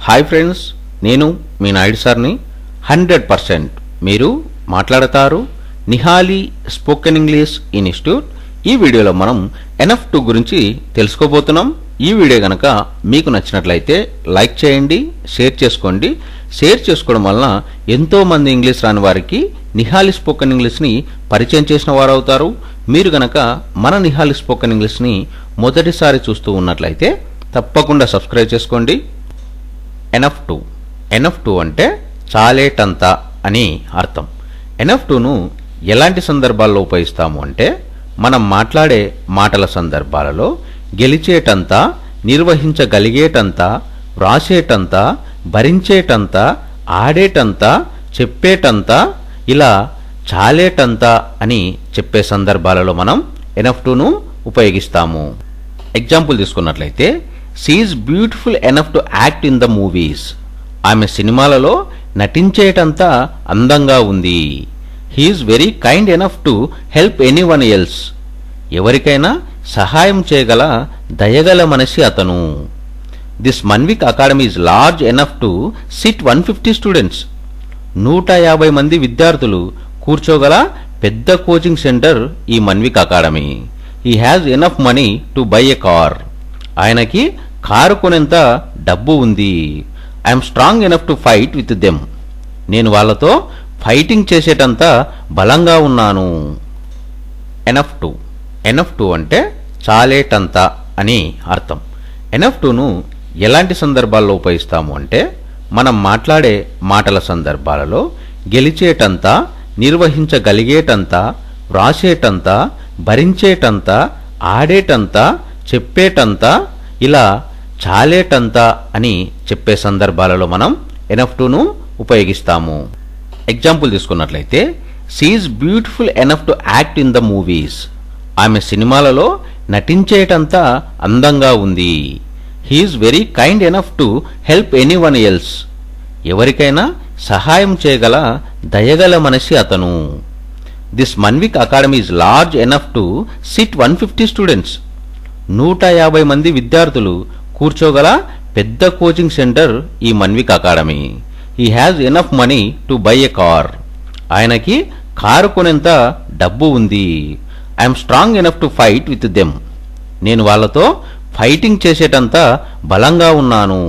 Hi friends, నేను మీ నాయుడు సార్ని. 100% మీరు మాట్లాడతారు నిహాలి స్పోకెన్ ఇంగ్లీష్ ఇన్స్టిట్యూట్. ఈ వీడియోలో మనం NF2 గురించి తెలుసుకోబోతున్నాం. ఈ వీడియో కనుక మీకు నచ్చినట్లయితే లైక్ చేయండి, షేర్ చేసుకోండి. షేర్ చేసుకోవడం వలన ఎంతోమంది ఇంగ్లీష్ రాని వారికి నిహాలి స్పోకెన్ ఇంగ్లీష్ని పరిచయం చేసిన వారు అవుతారు. మీరు కనుక మన నిహాలి స్పోకెన్ ఇంగ్లీష్ని మొదటిసారి చూస్తూ ఉన్నట్లయితే తప్పకుండా సబ్స్క్రైబ్ చేసుకోండి. NF2 అంటే చాలేటంత అని అర్థం. NF2ను ఎలాంటి సందర్భాల్లో ఉపయోగిస్తాము అంటే మనం మాట్లాడే మాటల సందర్భాలలో గెలిచేటంత, నిర్వహించగలిగేటంత, వ్రాసేటంత, భరించేటంత, ఆడేటంత, చెప్పేటంత, ఇలా చాలేటంత అని చెప్పే సందర్భాలలో మనం NF2ను ఉపయోగిస్తాము. ఎగ్జాంపుల్ తీసుకున్నట్లయితే she is beautiful enough to act in the movies. ఆమె సినిమాలలో నటించేటంత అందంగా ఉంది. He is very kind enough to help anyone else. ఎవరికైనా సహాయం చేయగల దయగల మనిషి అతను. This Manvik academy is large enough to SIT 150 students. 150 మంది విద్యార్థులు కూర్చోగల పెద్ద కోచింగ్ సెంటర్ ఈ Manvik academy. He has enough money to buy a car. ఆయనకి కారు కొనేంత డబ్బు ఉంది. I'm strong enough to fight with them. నేను వాళ్ళతో ఫైటింగ్ చేసేటంత బలంగా ఉన్నాను. NF2 అంటే చాలేటంత అని అర్థం. NF2ను ఎలాంటి సందర్భాల్లో ఉపయోగిస్తాము అంటే మనం మాట్లాడే మాటల సందర్భాలలో గెలిచేటంత, నిర్వహించగలిగేటంత, వ్రాసేటంత, భరించేటంత, ఆడేటంత, చెప్పేటంత, ఇలా చాలేటంత అని చెప్పే సందర్భాలలో మనం NF2ను ఉపయోగిస్తాము. ఎగ్జాంపుల్ తీసుకున్నట్లయితే she is beautiful enough to act in the movies. ఆమె సినిమాలలో నటించేటంత అందంగా ఉంది. He is very kind enough to help anyone else. ఎవరికైనా సహాయం చేయగల దయగల మనిషి అతను. This Manvik academy is large enough to SIT 150 students. 150 మంది విద్యార్థులు కూర్చోగల పెద్ద కోచింగ్ సెంటర్ ఈ Manvik academy. He has enough money to buy a car. ఆయనకి కారు కొనేంత డబ్బు ఉంది. I'm strong enough to fight with them. నేను వాళ్ళతో ఫైటింగ్ చేసేటంత బలంగా ఉన్నాను.